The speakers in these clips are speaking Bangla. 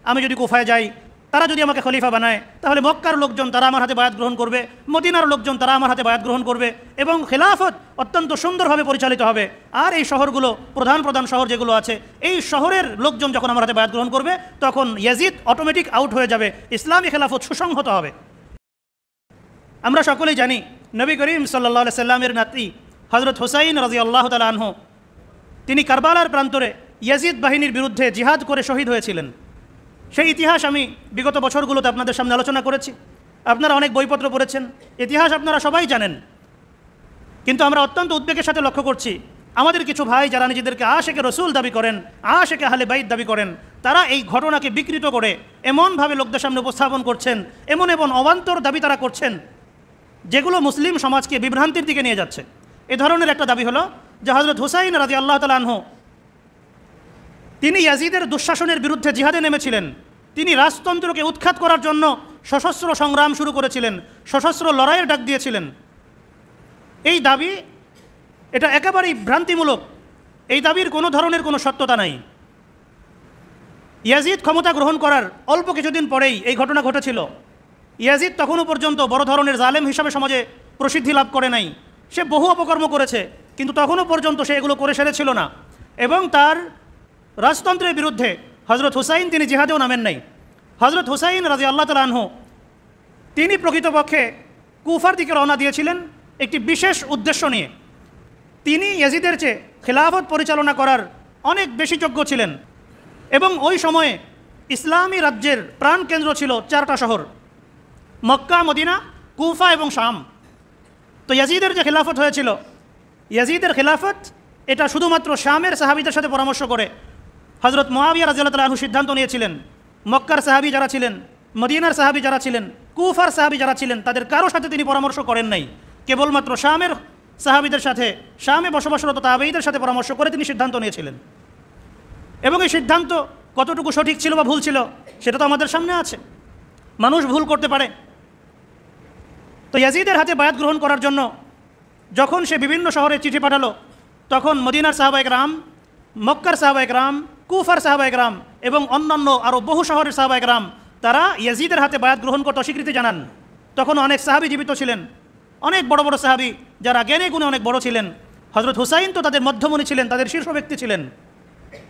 আমি যদি কুফায় যাই, তারা যদি আমাকে খলিফা বানায়, তাহলে মক্কার লোকজন তারা আমার হাতে বায়াত গ্রহণ করবে, মদিনার লোকজন তারা আমার হাতে বায়াত গ্রহণ করবে এবং খেলাফত অত্যন্ত সুন্দরভাবে পরিচালিত হবে। আর এই শহরগুলো, প্রধান প্রধান শহর যেগুলো আছে, এই শহরের লোকজন যখন আমার হাতে বায়াত গ্রহণ করবে, তখন ইয়াজিদ অটোমেটিক আউট হয়ে যাবে, ইসলামী খেলাফত সুসংহত হবে। আমরা সকলেই জানি নবী করিম সাল্লাল্লাহু আলাইহি সাল্লামের নাতি হযরত হুসাইন রাদিয়াল্লাহু তাআলা আনহু, তিনি কারবালার প্রান্তরে ইয়াজিদ বাহিনীর বিরুদ্ধে জিহাদ করে শহীদ হয়েছিলেন। সেই ইতিহাস আমি বিগত বছরগুলোতে আপনাদের সামনে আলোচনা করেছি। আপনারা অনেক বইপত্র পড়েছেন, ইতিহাস আপনারা সবাই জানেন। কিন্তু আমরা অত্যন্ত উদ্বেগের সাথে লক্ষ্য করছি, আমাদের কিছু ভাই যারা নিজেদেরকে আশেকে রসুল দাবি করেন, আশেকে আহলে বাইত দাবি করেন, তারা এই ঘটনাকে বিকৃত করে এমনভাবে লোকদের সামনে উপস্থাপন করছেন, এমন এমন অবান্তর দাবি তারা করছেন যেগুলো মুসলিম সমাজকে বিভ্রান্তির দিকে নিয়ে যাচ্ছে। এ ধরনের একটা দাবি হলো যে হযরত হুসাইন রাদিয়াল্লাহু তাআলা আনহু তিনি ইয়াজিদের দুঃশাসনের বিরুদ্ধে জিহাদে নেমেছিলেন। তিনি রাজতন্ত্রকে উৎখাত করার জন্য সশস্ত্র সংগ্রাম শুরু করেছিলেন, সশস্ত্র লড়াইয়ের ডাক দিয়েছিলেন। এই দাবি এটা একেবারেই ভ্রান্তিমূলক। এই দাবির কোনো ধরনের কোনো সত্যতা নাই। ইয়াজিদ ক্ষমতা গ্রহণ করার অল্প কিছুদিন পরেই এই ঘটনা ঘটেছিল। ইয়াজিদ তখনও পর্যন্ত বড় ধরনের জালেম হিসাবে সমাজে প্রসিদ্ধি লাভ করে নাই। সে বহু অপকর্ম করেছে, কিন্তু তখনও পর্যন্ত সে এগুলো করে সেরেছিল না। এবং তার রাজতন্ত্রের বিরুদ্ধে হযরত হুসাইন তিনি জিহাদেও নামেন নাই। হযরত হুসাইন রাদিয়াল্লাহু তাআলা আনহু তিনি প্রকৃতপক্ষে কুফার দিকে রওনা দিয়েছিলেন একটি বিশেষ উদ্দেশ্য নিয়ে। তিনি ইয়াজিদের চেয়ে খেলাফত পরিচালনা করার অনেক বেশি যোগ্য ছিলেন এবং ওই সময়ে ইসলামী রাজ্যের প্রাণকেন্দ্র ছিল 4টা শহর, মক্কা, মদিনা, কুফা এবং শাম। তো ইয়াজিদের যে খেলাফত হয়েছিল, ইয়াজিদের খেলাফত এটা শুধুমাত্র শামের সাহাবীদের সাথে পরামর্শ করে হযরত মুআবিয়া রাদিয়াল্লাহু তাআলা আনহু সিদ্ধান্ত নিয়েছিলেন। মক্কার সাহাবী যারা ছিলেন, মদিনার সাহাবী যারা ছিলেন, কুফার সাহাবী যারা ছিলেন, তাদের কারোর সাথে তিনি পরামর্শ করেন নাই। কেবলমাত্র শামের সাহাবীদের সাথে, শামে বসবাসরত তাবেঈদের সাথে পরামর্শ করে তিনি সিদ্ধান্ত নিয়েছিলেন। এবং এই সিদ্ধান্ত কতটুকু সঠিক ছিল বা ভুল ছিল সেটা তো আমাদের সামনে আছে। মানুষ ভুল করতে পারে। তো ইয়াজিদের হাতে বায়াত গ্রহণ করার জন্য যখন সে বিভিন্ন শহরে চিঠি পাঠালো, তখন মদিনার সাহাবায়ে কেরাম, মক্কার সাহাবায়ে কেরাম, কুফার সাহাবায়ে কেরাম এবং অন্যান্য আরও বহু শহরের সাহাবায়ে কেরাম তারা ইয়াজিদের হাতে বায়াত গ্রহণ করতে অস্বীকৃতি জানান। তখন অনেক সাহাবী জীবিত ছিলেন, অনেক বড় বড় সাহাবী যারা জ্ঞানে গুণে অনেক বড় ছিলেন। হযরত হুসাইন তো তাদের মধ্যমণি ছিলেন, তাদের শীর্ষ ব্যক্তি ছিলেন।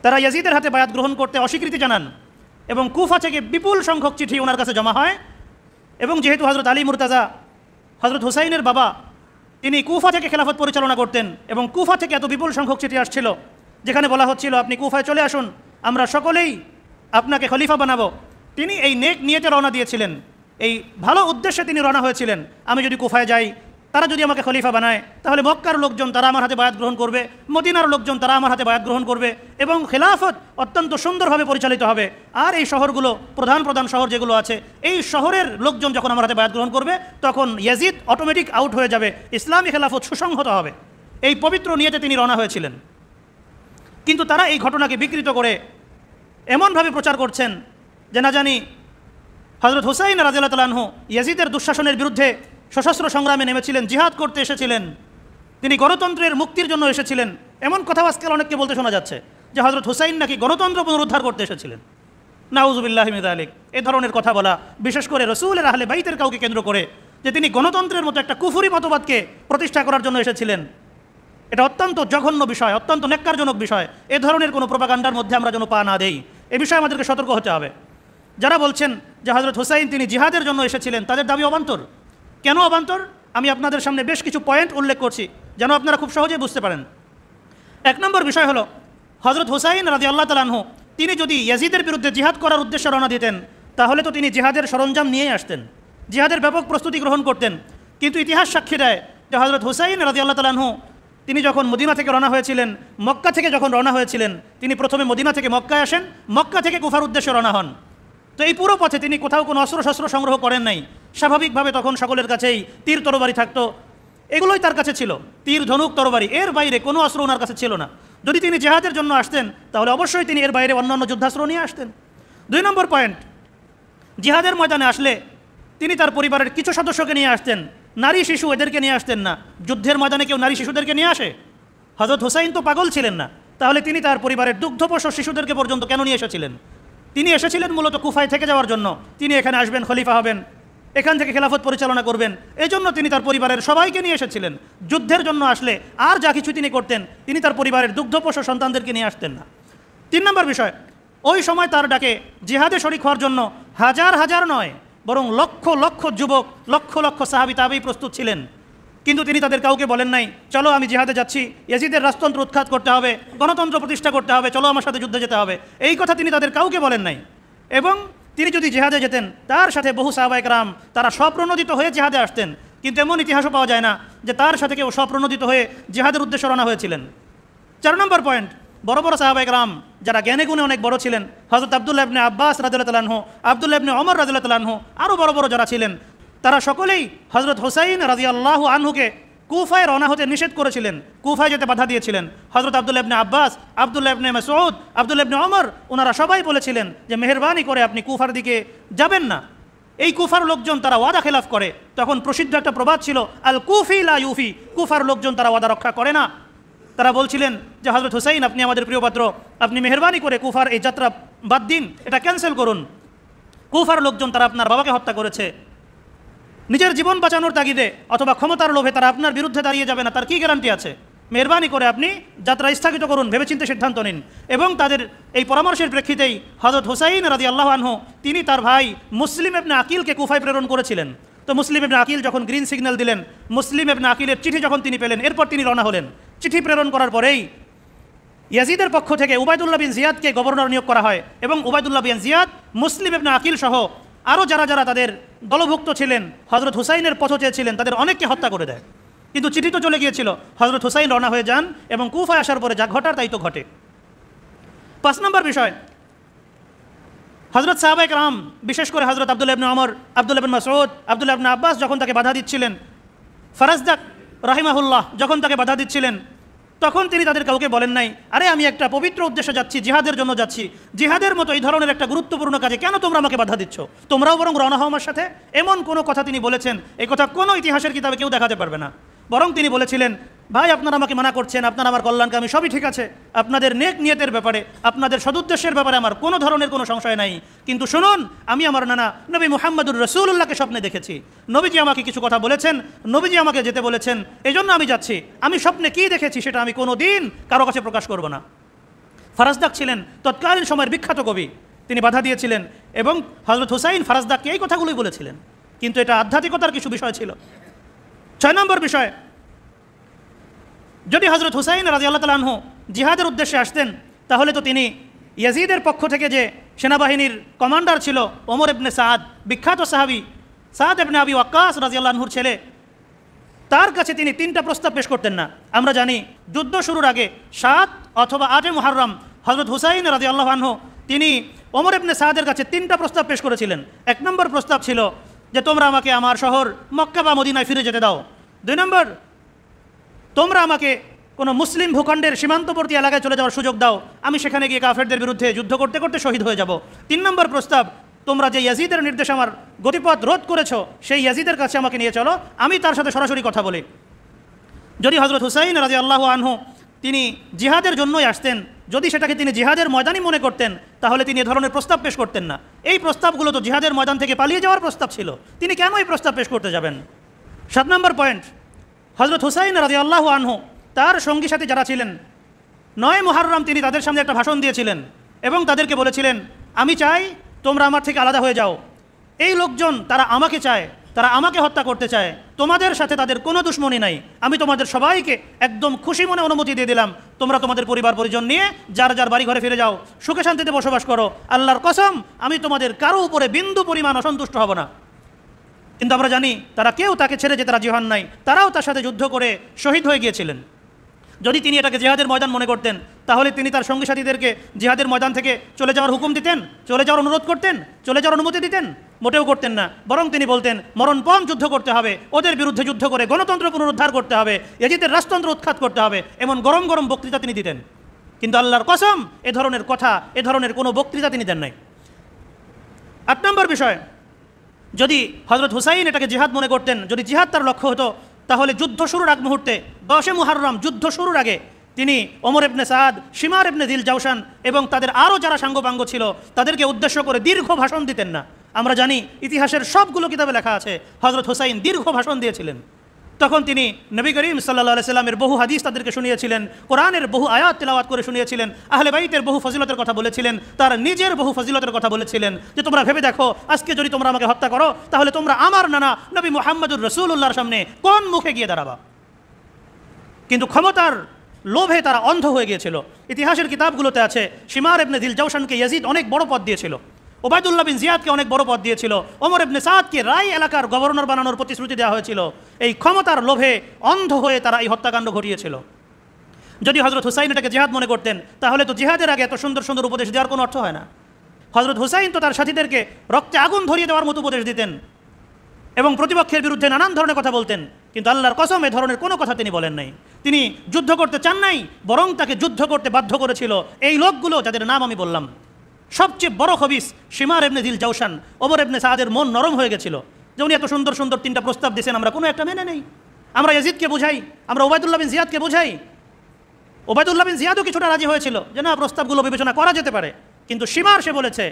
তারা ইয়াজিদের হাতে বায়াত গ্রহণ করতে অস্বীকৃতি জানান এবং কুফা থেকে বিপুল সংখ্যক চিঠি ওনার কাছে জমা হয়। এবং যেহেতু হযরত আলী মুরতাজা হযরত হুসাইনের বাবা, তিনি কুফা থেকে খেলাফত পরিচালনা করতেন এবং কুফা থেকে এত বিপুল সংখ্যক চিঠি আসছিল যেখানে বলা হচ্ছিল আপনি কুফায় চলে আসুন, আমরা সকলেই আপনাকে খলিফা বানাবো। তিনি এই নেক নিয়তে রওনা দিয়েছিলেন, এই ভালো উদ্দেশ্যে তিনি রওনা হয়েছিলেন। আমি যদি কুফায় যাই, তারা যদি আমাকে খলিফা বানায়, তাহলে মক্কার লোকজন তারা আমার হাতে বায়াত গ্রহণ করবে, মদিনার লোকজন তারা আমার হাতে বায়াত গ্রহণ করবে এবং খেলাফত অত্যন্ত সুন্দরভাবে পরিচালিত হবে। আর এই শহরগুলো, প্রধান প্রধান শহর যেগুলো আছে, এই শহরের লোকজন যখন আমার হাতে বায়াত গ্রহণ করবে, তখন ইয়াজিদ অটোমেটিক আউট হয়ে যাবে, ইসলামী খেলাফত সুসংহত হবে। এই পবিত্র নিয়তে তিনি রওনা হয়েছিলেন। কিন্তু তারা এই ঘটনাকে বিকৃত করে এমনভাবে প্রচার করছেন যে না জানি হযরত হুসাইন রাদিয়াল্লাহু তাআলা আনহু ইয়াজিদের দুঃশাসনের বিরুদ্ধে সশস্ত্র সংগ্রামে নেমেছিলেন, জিহাদ করতে এসেছিলেন, তিনি গণতন্ত্রের মুক্তির জন্য এসেছিলেন। এমন কথা আজকাল অনেককে বলতে শোনা যাচ্ছে যে হযরত হুসাইন নাকি গণতন্ত্র পুনরুদ্ধার করতে এসেছিলেন। নাউযুবিল্লাহি মিন যালিক। এই ধরনের কথা বলা, বিশেষ করে রাসূলের আহলে বাইতের কাউকে কেন্দ্র করে যে তিনি গণতন্ত্রের মতো একটা কুফরি মতবাদকে প্রতিষ্ঠা করার জন্য এসেছিলেন, এটা অত্যন্ত জঘন্য বিষয়, অত্যন্ত ন্যাক্কারজনক বিষয়। এ ধরনের কোনো প্রোপাগান্ডার মধ্যে আমরা যেন পা না দেই, এ বিষয়ে আমাদেরকে সতর্ক হতে হবে। যারা বলছেন যে হযরত হুসাইন তিনি জিহাদের জন্য এসেছিলেন, তাদের দাবি অবান্তর। কেন অবান্তর? আমি আপনাদের সামনে বেশ কিছু পয়েন্ট উল্লেখ করছি যেন আপনারা খুব সহজেই বুঝতে পারেন। 1 নম্বর বিষয় হলো, হযরত হুসাইন রাদিয়াল্লাহু তাআলা আনহু তিনি যদি ইয়াজিদের বিরুদ্ধে জিহাদ করার উদ্দেশ্যে রওনা দিতেন, তাহলে তো তিনি জিহাদের সরঞ্জাম নিয়েই আসতেন, জিহাদের ব্যাপক প্রস্তুতি গ্রহণ করতেন। কিন্তু ইতিহাস সাক্ষী দেয় যে হযরত হুসাইন রাদিয়াল্লাহু তাআলা আনহু তিনি যখন মদিনা থেকে রওনা হয়েছিলেন, মক্কা থেকে যখন রওনা হয়েছিলেন, তিনি প্রথমে মদিনা থেকে মক্কায় আসেন, মক্কা থেকে কুফার উদ্দেশ্যে রওনা হন। তো এই পুরো পথে তিনি কোথাও কোনো অস্ত্রশস্ত্র সংগ্রহ করেন নাই। স্বাভাবিকভাবে তখন সকলের কাছেই তীর তরবারি থাকতো, এগুলোই তার কাছে ছিল, তীর, ধনুক, তরবারি, এর বাইরে কোনো অস্ত্র ওনার কাছে ছিল না। যদি তিনি জিহাদের জন্য আসতেন, তাহলে অবশ্যই তিনি এর বাইরে অন্যান্য যুদ্ধাস্ত্র নিয়ে আসতেন। 2 নম্বর পয়েন্ট, জিহাদের ময়দানে আসলে তিনি তার পরিবারের কিছু সদস্যকে নিয়ে আসতেন, নারী শিশু এদেরকে নিয়ে আসতেন না। যুদ্ধের ময়দানে কেউ নারী শিশুদেরকে নিয়ে আসে? হযরত হুসাইন তো পাগল ছিলেন না, তাহলে তিনি তার পরিবারের দুগ্ধপোষ্য শিশুদেরকে পর্যন্ত কেন নিয়ে এসেছিলেন? তিনি এসেছিলেন মূলত কুফায় থেকে যাওয়ার জন্য। তিনি এখানে আসবেন, খলিফা হবেন, এখান থেকে খেলাফত পরিচালনা করবেন, এই জন্য তিনি তার পরিবারের সবাইকে নিয়ে এসেছিলেন। যুদ্ধের জন্য আসলে আর যা কিছু তিনি করতেন, তিনি তার পরিবারের দুগ্ধপোষ্য সন্তানদেরকে নিয়ে আসতেন না। 3 নম্বর বিষয়, ওই সময় তার ডাকে জিহাদে শরিক হওয়ার জন্য হাজার হাজার নয়, বরং লক্ষ লক্ষ যুবক, লক্ষ লক্ষ সাহাবী তাবেঈ প্রস্তুত ছিলেন। কিন্তু তিনি তাদের কাউকে বলেন নাই, চলো আমি জিহাদে যাচ্ছি, ইয়াজিদের রাজতন্ত্র উৎখাত করতে হবে, গণতন্ত্র প্রতিষ্ঠা করতে হবে, চলো আমার সাথে যুদ্ধে যেতে হবে, এই কথা তিনি তাদের কাউকে বলেন নাই। এবং তিনি যদি জিহাদে যেতেন, তার সাথে বহু সাহাবায়ে কেরাম তারা স্বপ্রণোদিত হয়ে জিহাদে আসতেন। কিন্তু এমন ইতিহাসও পাওয়া যায় না যে তার সাথে কেউ স্বপ্রণোদিত হয়ে জিহাদের উদ্দেশ্যে রওনা হয়েছিলেন। 4 নম্বর পয়েন্ট, বড় বড় সাহাবায়ে কেরাম যারা জ্ঞানে গুণে অনেক বড় ছিলেন, হযরত আব্দুল্লাহ ইবনে আব্বাস রাদিয়াল্লাহু তাআলা আনহু, আব্দুল্লাহ ইবনে ওমর রাদিয়াল্লাহু তাআলা আনহু, আরও বড় বড় যারা ছিলেন, তারা সকলেই হযরত হুসাইন রাদিয়াল্লাহু আনহুকে কুফায় রওনা হতে নিষেধ করেছিলেন, কুফায় যেতে বাধা দিয়েছিলেন। হযরত আব্দুল্লাহ ইবনে আব্বাস, আব্দুল্লাহ ইবনে মাসউদ, আব্দুল্লাহ ইবনে ওমর, ওনারা সবাই বলেছিলেন যে মেহেরবানি করে আপনি কুফার দিকে যাবেন না। এই কুফার লোকজন তারা ওয়াদা খেলাফ করে। তখন প্রসিদ্ধ একটা প্রবাদ ছিল, আল কুফি লা ইউফি, কুফার লোকজন তারা ওয়াদা রক্ষা করে না। তারা বলছিলেন যে হযরত হুসাইন, আপনি আমাদের প্রিয় পাত্র, আপনি মেহেরবানি করে কুফার এই যাত্রা বাদ দিন, এটা ক্যান্সেল করুন। কুফার লোকজন তারা আপনার বাবাকে হত্যা করেছে। নিজের জীবন বাঁচানোর তাগিদে অথবা ক্ষমতার লোভে তারা আপনার বিরুদ্ধে দাঁড়িয়ে যাবে না, তার কী গ্যারান্টি আছে? মেহেরবানি করে আপনি যাত্রা স্থগিত করুন, ভেবেচিন্তে সিদ্ধান্ত নিন। এবং তাদের এই পরামর্শের প্রেক্ষিতেই হযরত হুসাইন রাদিয়াল্লাহু আনহু তিনি তার ভাই মুসলিম ইবনে আকিলকে কুফায় প্রেরণ করেছিলেন। তো মুসলিম ইবনে আকিল যখন গ্রিন সিগন্যাল দিলেন, মুসলিম ইবনে আকিলের চিঠি যখন তিনি পেলেন, এরপর তিনি রওনা হলেন। চিঠি প্রেরণ করার পরেই ইয়াজিদের পক্ষ থেকে উবাইদুল্লাহ বিন জিয়াদকে গভর্নর নিয়োগ করা হয় এবং উবাইদুল্লাহ বিন জিয়াদ মুসলিম ইবনে আকিল সহ আরও যারা যারা তাদের দলভুক্ত ছিলেন, হযরত হুসাইনের পথ চেয়েছিলেন, তাদের অনেককে হত্যা করে দেয়। কিন্তু চিঠি তো চলে গিয়েছিল। হযরত হুসাইন রওনা হয়ে যান এবং কুফায় আসার পরে যা ঘটার তাই তো ঘটে। 5 নম্বর বিষয়, হযরত সাহাবায়ে কেরাম, বিশেষ করে হযরত আব্দুল্লাহ ইবনে ওমর, আব্দুল্লাহ ইবনে মাসউদ, আব্দুল্লাহ ইবনে আব্বাস যখন তাকে বাধা দিচ্ছিলেন, ফারাজদাক রাহিমাহুল্লাহ যখন তাকে বাধা দিচ্ছিলেন, তখন তিনি তাদের কাউকে বলেন নাই, আরে আমি একটা পবিত্র উদ্দেশ্যে যাচ্ছি, জিহাদের জন্য যাচ্ছি, জিহাদের মতো এই ধরনের একটা গুরুত্বপূর্ণ কাজে কেন তোমরা আমাকে বাধা দিচ্ছ, তোমরাও বরং রওনা হও আমার সাথে। এমন কোনো কথা তিনি বলেছেন, এই কথা কোনো ইতিহাসের কিতাবে কেউ দেখাতে পারবে না। বরং তিনি বলেছিলেন, ভাই আপনারা আমাকে মানা করছেন, আপনারা আমার কল্যাণকামী, সবই ঠিক আছে, আপনাদের নেক নিয়তের ব্যাপারে, আপনাদের সদুদ্দেশ্যের ব্যাপারে আমার কোনো ধরনের কোনো সংশয় নাই। কিন্তু শুনুন, আমি আমার নানা নবী মুহাম্মদুর রাসূলুল্লাহকে স্বপ্নে দেখেছি। নবীজি আমাকে কিছু কথা বলেছেন, নবীজি আমাকে যেতে বলেছেন, এই জন্য আমি যাচ্ছি। আমি স্বপ্নে কী দেখেছি সেটা আমি কোনো দিন কারো কাছে প্রকাশ করব না। ফারাজদাক ছিলেন তৎকালীন সময়ের বিখ্যাত কবি, তিনি বাধা দিয়েছিলেন এবং হযরত হুসাইন ফারাজদাককে এই কথাগুলোই বলেছিলেন। কিন্তু এটা আধ্যাত্মিকতার কিছু বিষয় ছিল। 6 নম্বর বিষয়, যদি হযরত হুসাইন রাদিয়াল্লাহু তাআলা আনহু জিহাদের উদ্দেশ্যে আসতেন, তাহলে তো তিনি ইয়াজিদের পক্ষ থেকে যে সেনাবাহিনীর কমান্ডার ছিল ওমর ইবনে সাদ, বিখ্যাত সাহাবী সাদ ইবনে আবি ওয়াক্কাস রাদিয়াল্লাহু আনহুর ছেলে, তার কাছে তিনি 3টা প্রস্তাব পেশ করতেন না। আমরা জানি যুদ্ধ শুরুর আগে 7 অথবা 8 মুহররম হযরত হুসাইন রাদিয়াল্লাহু আনহু তিনি ওমর ইবনে সাদের কাছে 3টা প্রস্তাব পেশ করেছিলেন। 1 নম্বর প্রস্তাব ছিল যে তোমরা আমাকে আমার শহর মক্কা বা মদিনায় ফিরে যেতে দাও। 2 নম্বর, তোমরা আমাকে কোনো মুসলিম ভূখণ্ডের সীমান্তবর্তী এলাকায় চলে যাওয়ার সুযোগ দাও, আমি সেখানে গিয়ে কাফেরদের বিরুদ্ধে যুদ্ধ করতে করতে শহীদ হয়ে যাব। 3 নম্বর প্রস্তাব, তোমরা যে ইয়াজিদের নির্দেশ আমার গতিপথ রোধ করেছো, সেই ইয়াজিদের কাছে আমাকে নিয়ে চলো, আমি তার সাথে সরাসরি কথা বলি। যদি হযরত হুসাইন রাদিয়াল্লাহু আনহু তিনি জিহাদের জন্যই আসতেন, যদি সেটাকে তিনি জিহাদের ময়দানই মনে করতেন, তাহলে তিনি এ ধরনের প্রস্তাব পেশ করতেন না। এই প্রস্তাবগুলো তো জিহাদের ময়দান থেকে পালিয়ে যাওয়ার প্রস্তাব ছিল, তিনি কেন এই প্রস্তাব পেশ করতে যাবেন? 7 নম্বর পয়েন্ট, হযরত হুসাইন রাদিয়াল্লাহু আনহু তার সঙ্গী সাথী যারা ছিলেন, 9 মুহররম তিনি তাদের সামনে একটা ভাষণ দিয়েছিলেন এবং তাদেরকে বলেছিলেন, আমি চাই তোমরা আমার থেকে আলাদা হয়ে যাও। এই লোকজন তারা আমাকে চায়, তারা আমাকে হত্যা করতে চায়, তোমাদের সাথে তাদের কোনো দুশ্মনী নাই। আমি তোমাদের সবাইকে একদম খুশি মনে অনুমতি দিয়ে দিলাম, তোমরা তোমাদের পরিবার পরিজন নিয়ে যার যার বাড়ি ঘরে ফিরে যাও, সুখে শান্তিতে বসবাস করো। আল্লাহর কসম, আমি তোমাদের কারো উপরে বিন্দু পরিমাণ অসন্তুষ্ট হব না। কিন্তু আমরা জানি তারা কেউ তাকে ছেড়ে যেতে রাজি হন নাই, তারাও তার সাথে যুদ্ধ করে শহীদ হয়ে গিয়েছিলেন। যদি তিনি এটাকে জিহাদের ময়দান মনে করতেন, তাহলে তিনি তার সঙ্গী সাথীদেরকে জিহাদের ময়দান থেকে চলে যাওয়ার হুকুম দিতেন, চলে যাওয়ার অনুরোধ করতেন, চলে যাওয়ার অনুমতি দিতেন? মোটেও করতেন না। বরং তিনি বলতেন, মরণপণ যুদ্ধ করতে হবে, ওদের বিরুদ্ধে যুদ্ধ করে গণতন্ত্র পুনরুদ্ধার করতে হবে, ইয়াজিদের রাজতন্ত্র উৎখাত করতে হবে, এমন গরম গরম বক্তৃতা তিনি দিতেন। কিন্তু আল্লাহর কসম, এ ধরনের কথা, এ ধরনের কোনো বক্তৃতা তিনি দেন নাই। 8 নম্বর বিষয়, যদি হযরত হুসাইন এটাকে জিহাদ মনে করতেন, যদি জিহাদ তার লক্ষ্য হতো, তাহলে যুদ্ধ শুরুর আগ মুহূর্তে 10 মুহররম যুদ্ধ শুরুর আগে তিনি ওমর ইবনে সাদ, শিমার ইবনে দিল জাওশান এবং তাদের আরও যারা সাঙ্গপাঙ্গ ছিল তাদেরকে উদ্দেশ্য করে দীর্ঘ ভাষণ দিতেন না। আমরা জানি ইতিহাসের সবগুলো কিতাবে লেখা আছে হযরত হুসাইন দীর্ঘ ভাষণ দিয়েছিলেন। তখন তিনি নবী করিম সাল্লাল্লাহু আলাইহি সাল্লামের বহু হাদিস তাদেরকে শুনিয়েছিলেন, কোরআনের বহু আয়াত তেলাওয়াত করে শুনিয়েছিলেন, আহলে বাইতের বহু ফজিলতের কথা বলেছিলেন, তার নিজের বহু ফজিলতের কথা বলেছিলেন যে তোমরা ভেবে দেখো আজকে যদি তোমরা আমাকে হত্যা করো তাহলে তোমরা আমার নানা নবী মুহাম্মদুর রাসূলুল্লাহর সামনে কোন মুখে গিয়ে দাঁড়াবা। কিন্তু ক্ষমতার লোভে তারা অন্ধ হয়ে গিয়েছিল। ইতিহাসের কিতাবগুলোতে আছে শিমার ইবনে দিল জাওশানকে ইয়াজিদ অনেক বড় পদ দিয়েছিল, ওবায়দুল্লাহ বিন জিয়াদকে অনেক বড় পদ দিয়েছিল, ওমর ইবনে সাদকে রায় এলাকার গভর্নর বানানোর প্রতিশ্রুতি দেওয়া হয়েছিল। এই ক্ষমতার লোভে অন্ধ হয়ে তারা এই হত্যাকাণ্ড ঘটিয়েছিল। যদি হযরত হুসাইন এটাকে জিহাদ মনে করতেন তাহলে তো জিহাদের আগে এত সুন্দর সুন্দর উপদেশ দেওয়ার কোনো অর্থ হয় না। হযরত হুসাইন তো তার সাথীদেরকে রক্তে আগুন ধরিয়ে দেওয়ার মতো উপদেশ দিতেন এবং প্রতিপক্ষের বিরুদ্ধে নানান ধরনের কথা বলতেন, কিন্তু আল্লাহর কসম এ ধরনের কোনো কথা তিনি বলেন নাই। তিনি যুদ্ধ করতে চান নাই, বরং তাকে যুদ্ধ করতে বাধ্য করেছিল এই লোকগুলো যাদের নাম আমি বললাম। সবচেয়ে বড় খবিস শিমার ইবনে দিল জাওশান। ওমর ইবনে সাদের মন নরম হয়ে গেছিল যে উনি এত সুন্দর সুন্দর 3টা প্রস্তাব দিয়েছেন, আমরা কোনো একটা মেনে নেই। আমরা ইয়াজিদকে বুঝাই, আমরা ওবায়দুল্লাহ বিন জিয়াদকে বুঝাই। ওবায়দুল্লাহ বিন জিয়াদও কিছুটা রাজি হয়েছিল যে না, প্রস্তাবগুলো বিবেচনা করা যেতে পারে, কিন্তু শিমার সে বলেছে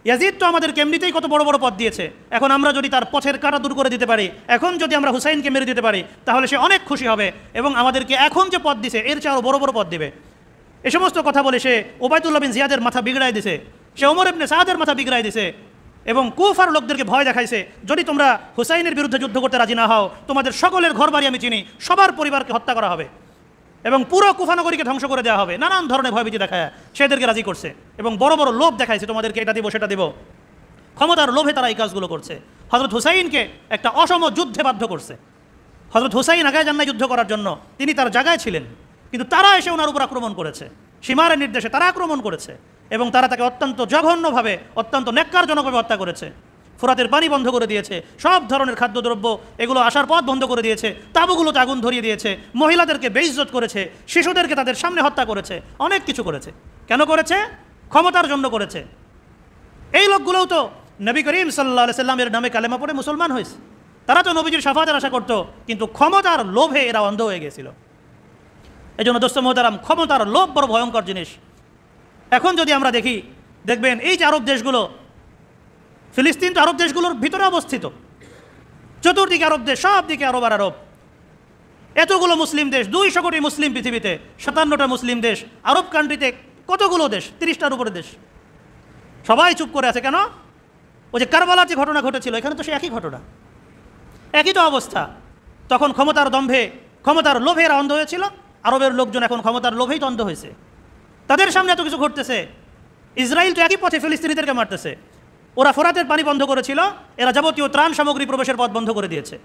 ইয়াজিদ তো আমাদেরকে এমনিতেই কত বড় বড় পদ দিয়েছে, এখন আমরা যদি তার পথের কাঁটা দূর করে দিতে পারি, এখন যদি আমরা হুসাইনকে মেরে দিতে পারি তাহলে সে অনেক খুশি হবে এবং আমাদেরকে এখন যে পদ দিছে এর চেয়ে আরও বড় বড় পদ দিবে। এ সমস্ত কথা বলে সে ওবায়দুল্লাহ বিন জিয়াদের মাথা বিগড়াই দিছে, সে ওমর ইবনে সাদের মাথা বিগড়াই দিছে এবং কুফার লোকদেরকে ভয় দেখাইছে যদি তোমরা হুসাইনের বিরুদ্ধে যুদ্ধ করতে রাজি না হও তোমাদের সকলের ঘর বাড়ি আমি চিনি, সবার পরিবারকে হত্যা করা হবে এবং পুরো কুফানগরীকে ধ্বংস করে দেওয়া হবে। নানান ধরনের ভয়ভীতি দেখায় সেদেরকে রাজি করছে এবং বড় বড় লোভ দেখাইছে, তোমাদেরকে এটা দিব সেটা দিব। ক্ষমতার লোভে তারা এই কাজগুলো করছে। হযরত হুসাইনকে একটা অসম যুদ্ধে বাধ্য করছে। হযরত হুসাইন আগে যান নাই যুদ্ধ করার জন্য, তিনি তার জায়গায় ছিলেন, কিন্তু তারা এসে ওনার উপর আক্রমণ করেছে, সীমারের নির্দেশে তারা আক্রমণ করেছে এবং তারা তাকে অত্যন্ত জঘন্যভাবে, অত্যন্ত ন্যাক্কারজনকভাবে হত্যা করেছে। ফোরাতের পানি বন্ধ করে দিয়েছে, সব ধরনের খাদ্যদ্রব্য এগুলো আসার পথ বন্ধ করে দিয়েছে, তাঁবুগুলোতে আগুন ধরিয়ে দিয়েছে, মহিলাদেরকে বেইজ্জত করেছে, শিশুদেরকে তাদের সামনে হত্যা করেছে, অনেক কিছু করেছে। কেন করেছে? ক্ষমতার জন্য করেছে। এই লোকগুলোও তো নবী করিম সাল্লাল্লাহু আলাইহি সাল্লামের নামে কালেমা পড়ে মুসলমান হয়েছে, তারা তো নবীজির শাফাতের আশা করতো, কিন্তু ক্ষমতার লোভে এরা অন্ধ হয়ে গেছিল। এই জন্য দোস্ত মোহতারাম, ক্ষমতার লোভ বড় ভয়ঙ্কর জিনিস। এখন যদি আমরা দেখি, দেখবেন এই যে আরব দেশগুলো, ফিলিস্তিন তো আরব দেশগুলোর ভিতরে অবস্থিত, চতুর্দিকে আরব দেশ, সব দিকে আরব আর আরব, এতগুলো মুসলিম দেশ, 200 কোটি মুসলিম পৃথিবীতে, 57টা মুসলিম দেশ, আরব কান্ট্রিতে কতগুলো দেশ, 30টার উপরে দেশ, সবাই চুপ করে আছে কেন? ওই যে কারবালার যে ঘটনা ঘটেছিল, এখানে তো সে একই ঘটনা, একই তো অবস্থা। তখন ক্ষমতার দম্ভে, ক্ষমতার লোভে এরা অন্ধ হয়েছিল, আরবের লোকজন এখন ক্ষমতার লোভেই তো অন্ধ হয়েছে। তাদের সামনে এত কিছু ঘটতেছে। ইসরায়েল তো একই পথে ফিলিস্তিনিদেরকে মারতেছে। ওরা ফোরাতের পানি বন্ধ করেছিল, এরা যাবতীয় ত্রাণ সামগ্রী প্রবেশের পথ বন্ধ করে দিয়েছে।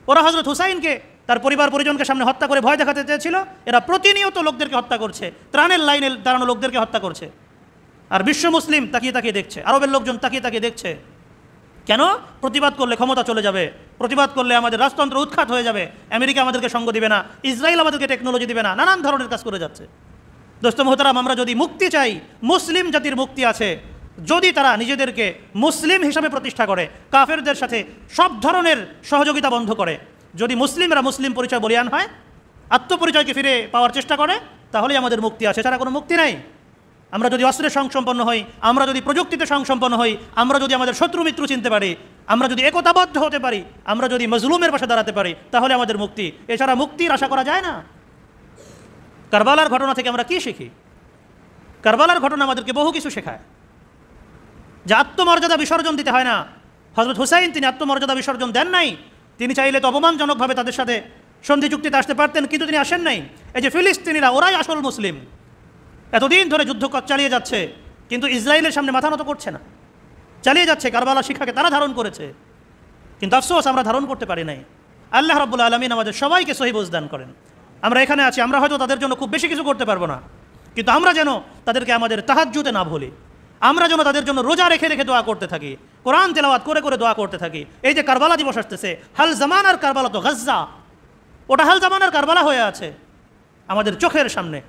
ওরা হযরত হুসাইনকে তার পরিবার পরিজনকে সামনে হত্যা করে ভয় দেখাতে চেয়েছিল, এরা প্রতিনিয়ত লোকদেরকে হত্যা করছে, ত্রাণের লাইনে দাঁড়ানো লোকদেরকে হত্যা করছে। আর বিশ্ব মুসলিম তাকিয়ে তাকিয়ে দেখছে, আরবের লোকজন তাকিয়ে তাকিয়ে দেখছে। কেন? প্রতিবাদ করলে ক্ষমতা চলে যাবে, প্রতিবাদ করলে আমাদের রাজতন্ত্র উৎখাত হয়ে যাবে, আমেরিকা আমাদেরকে সঙ্গ দিবে না, ইসরায়েল আমাদেরকে টেকনোলজি দিবে না, নানান ধরনের কাজ করে যাচ্ছে। দোস্ত মোহতারাম, আমরা যদি মুক্তি চাই, মুসলিম জাতির মুক্তি আছে যদি তারা নিজেদেরকে মুসলিম হিসাবে প্রতিষ্ঠা করে, কাফেরদের সাথে সব ধরনের সহযোগিতা বন্ধ করে, যদি মুসলিমরা মুসলিম পরিচয় বলিয়ান হয়, আত্মপরিচয়কে ফিরে পাওয়ার চেষ্টা করে, তাহলেই আমাদের মুক্তি আছে, ছাড়া কোনো মুক্তি নাই। আমরা যদি অস্ত্রে সংসম্পন্ন হই, আমরা যদি প্রযুক্তিতে সংসম্পন্ন হই, আমরা যদি আমাদের শত্রু মিত্র চিনতে পারি, আমরা যদি একতাবদ্ধ হতে পারি, আমরা যদি মজলুমের পাশে দাঁড়াতে পারি, তাহলে আমাদের মুক্তি। এছাড়া মুক্তির আশা করা যায় না। কারবালার ঘটনা থেকে আমরা কি শিখি? কারবালার ঘটনা আমাদেরকে বহু কিছু শেখায়, যে আত্মমর্যাদা বিসর্জন দিতে হয় না। হযরত হুসাইন তিনি আত্মমর্যাদা বিসর্জন দেন নাই, তিনি চাইলে তো অপমানজনকভাবে তাদের সাথে সন্ধি চুক্তিতে আসতে পারতেন, কিন্তু তিনি আসেন নাই। এই যে ফিলিস্তিনিরা, ওরাই আসল মুসলিম, এতদিন ধরে যুদ্ধ চালিয়ে যাচ্ছে, কিন্তু ইসরায়েলের সামনে মাথা নত করছে না, চালিয়ে যাচ্ছে। কারবালা শিক্ষাকে তারা ধারণ করেছে, কিন্তু আফসোস আমরা ধারণ করতে পারি নাই। আল্লাহ রাব্বুল আলামিন আমাদের সবাইকে সহিহ বুঝ দান করেন। আমরা এখানে আছি, আমরা হয়তো তাদের জন্য খুব বেশি কিছু করতে পারবো না, কিন্তু আমরা যেন তাদেরকে আমাদের তাহাজ্জুদে না ভুলি, আমরা যেন তাদের জন্য রোজা রেখে রেখে দোয়া করতে থাকি, কোরআন তেলাওয়াত করে করে দোয়া করতে থাকি। এই যে কারবালা দিবস আসতেছে, হাল জামানার কারবালা তো গাজ্জা, ওটা হাল জামানার কারবালা হয়ে আছে আমাদের চোখের সামনে।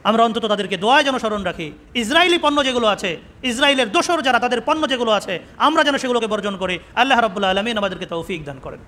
আমরা অন্তত তাদেরকে দোয়ায় যেন স্মরণ রাখি। ইসরায়েলি পণ্য যেগুলো আছে, ইসরায়েলের দোসর যারা, তাদের পণ্য যেগুলো আছে, আমরা যেন সেগুলোকে বর্জন করি। আল্লাহ রাব্বুল আলামিন আমাদেরকে তৌফিক দান করেন।